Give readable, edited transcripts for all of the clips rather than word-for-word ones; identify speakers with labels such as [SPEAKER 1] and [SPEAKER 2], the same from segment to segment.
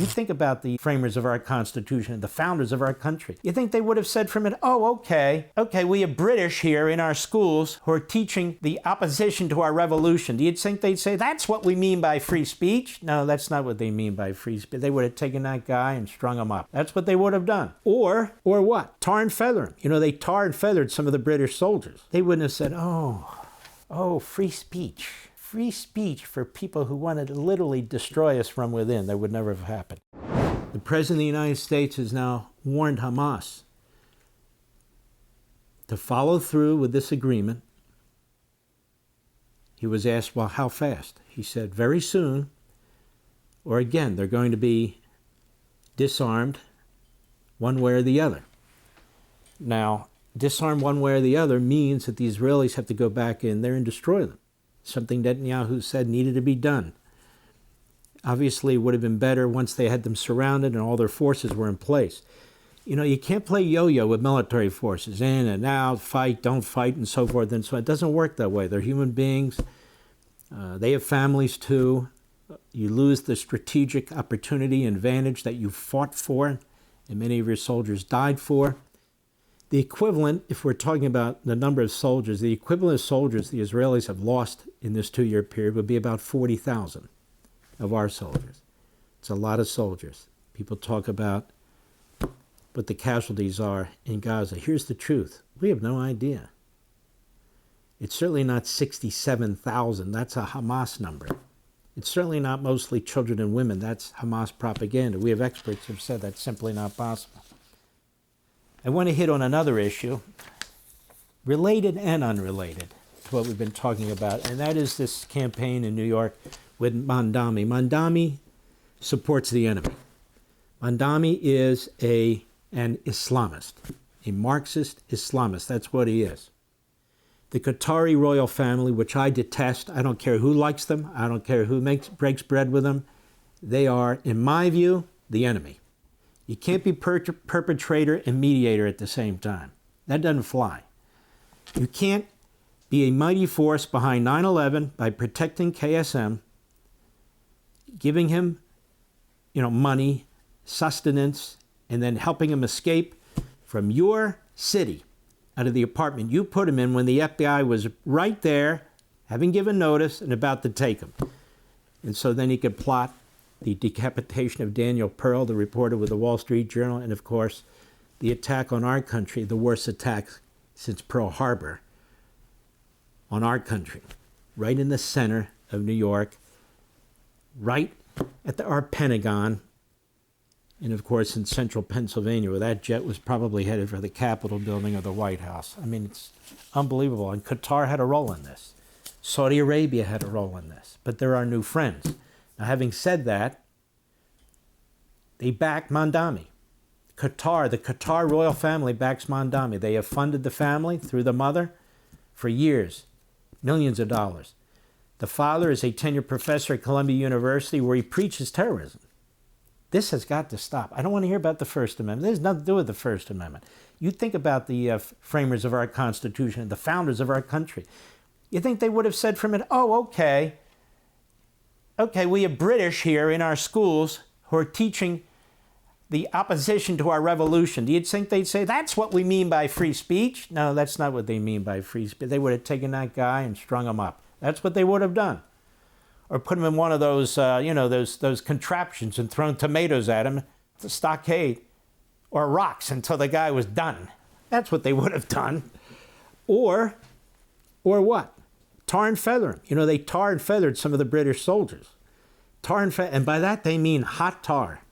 [SPEAKER 1] You think about the framers of our Constitution, the founders of our country. You think they would have said from it, oh, okay, we have British here in our schools who are teaching the opposition to our revolution. Do you think they'd say, that's what we mean by free speech? No, that's not what they mean by free speech. They would have taken that guy and strung him up. That's what they would have done. Or what? Tar and feather him. You know, they tar and feathered some of the British soldiers. They wouldn't have said, oh, free speech. Free speech for people who wanted to literally destroy us from within. That would never have happened. The President of the United States has now warned Hamas to follow through with this agreement. He was asked, well, how fast? He said, very soon, or again, they're going to be disarmed one way or the other. Now, disarm one way or the other means that the Israelis have to go back in there and destroy them. Something Netanyahu said needed to be done. Obviously, it would have been better once they had them surrounded and all their forces were in place. You know, you can't play yo-yo with military forces, in and out, fight, don't fight, and so forth and so on. It doesn't work that way. They're human beings. They have families too. You lose the strategic opportunity and advantage that you fought for and many of your soldiers died for. The equivalent, if we're talking about the number of soldiers, the equivalent of soldiers the Israelis have lost in this 2-year period would be about 40,000 of our soldiers. It's a lot of soldiers. People talk about what the casualties are in Gaza. Here's the truth. We have no idea. It's certainly not 67,000. That's a Hamas number. It's certainly not mostly children and women. That's Hamas propaganda. We have experts who have said that's simply not possible. I want to hit on another issue, related and unrelated to what we've been talking about, and that is this campaign in New York with Mamdani. Mamdani supports the enemy. Mamdani is an Islamist, a Marxist Islamist. That's what he is. The Qatari royal family, which I detest, I don't care who likes them, I don't care who breaks bread with them, they are, in my view, the enemy. You can't be perpetrator and mediator at the same time. That doesn't fly. You can't be a mighty force behind 9/11 by protecting KSM, giving him, money, sustenance, and then helping him escape from your city, out of the apartment you put him in when the FBI was right there, having given notice and about to take him. And so then he could plot the decapitation of Daniel Pearl, the reporter with the Wall Street Journal, and of course, the attack on our country, the worst attack since Pearl Harbor on our country, right in the center of New York, right at our Pentagon, and of course in central Pennsylvania, where that jet was probably headed for the Capitol building or the White House. I mean, it's unbelievable. And Qatar had a role in this. Saudi Arabia had a role in this. But they're our new friends. Now, having said that, they back Mamdani. The Qatar royal family backs Mamdani. They have funded the family through the mother for years, millions of dollars. The father is a tenured professor at Columbia University where he preaches terrorism. This has got to stop. I don't want to hear about the First Amendment. There's nothing to do with the First Amendment. You think about the framers of our Constitution, the founders of our country. You think they would have said from it, oh, okay, we have British here in our schools who are teaching the opposition to our revolution. Do you think they'd say, that's what we mean by free speech? No, that's not what they mean by free speech. They would have taken that guy and strung him up. That's what they would have done. Or put him in one of those, those contraptions and thrown tomatoes at him, the stockade, or rocks until the guy was done. That's what they would have done. Or what? Tar and feather him. You know, they tar and feathered some of the British soldiers. And by that they mean hot tar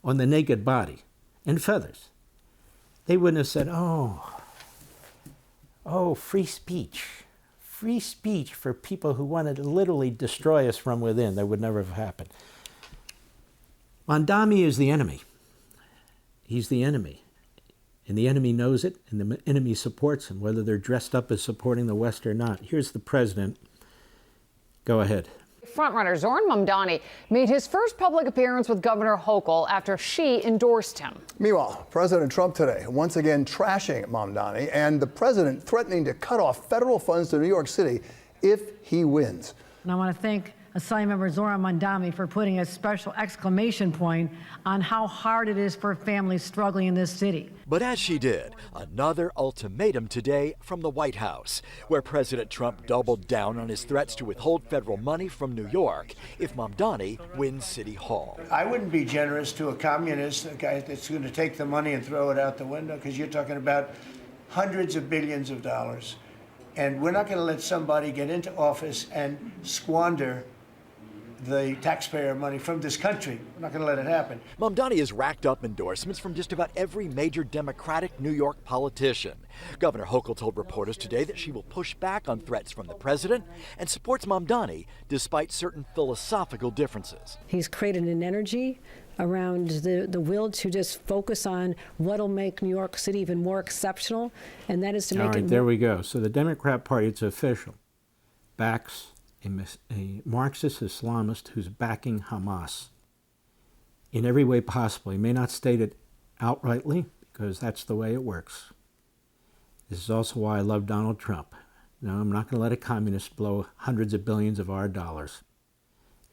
[SPEAKER 1] on the naked body and feathers. They wouldn't have said, free speech. Free speech for people who wanted to literally destroy us from within. That would never have happened. Mamdani is the enemy. He's the enemy. And the enemy knows it, and the enemy supports him, whether they're dressed up as supporting the West or not. Here's the president. Go ahead.
[SPEAKER 2] Frontrunner Zohran Mamdani made his first public appearance with Governor Hochul after she endorsed him.
[SPEAKER 3] Meanwhile, President Trump today once again trashing Mamdani, and the president threatening to cut off federal funds to New York City if he wins.
[SPEAKER 4] And I want to thank Assembly Member Zohran Mamdani for putting a special exclamation point on how hard it is for families struggling in this city.
[SPEAKER 5] But as she did, another ultimatum today from the White House, where President Trump doubled down on his threats to withhold federal money from New York if Mamdani wins City Hall.
[SPEAKER 6] I wouldn't be generous to a communist, a guy that's going to take the money and throw it out the window, because you're talking about hundreds of billions of dollars. And we're not going to let somebody get into office and squander the taxpayer money from this country. We're not going to let it happen.
[SPEAKER 5] Mamdani has racked up endorsements from just about every major Democratic New York politician. Governor Hochul told reporters today that she will push back on threats from the president and supports Mamdani despite certain philosophical differences.
[SPEAKER 7] He's created an energy around the will to just focus on what'll make New York City even more exceptional, and that is to make it more.
[SPEAKER 1] There we go. So the Democrat Party, it's official, backs a Marxist Islamist who's backing Hamas in every way possible. He may not state it outrightly, because that's the way it works. This is also why I love Donald Trump. No, I'm not going to let a communist blow hundreds of billions of our dollars.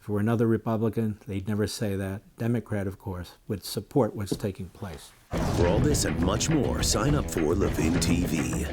[SPEAKER 1] If it were another Republican, they'd never say that. Democrat, of course, would support what's taking place.
[SPEAKER 8] For all this and much more, sign up for Levin TV.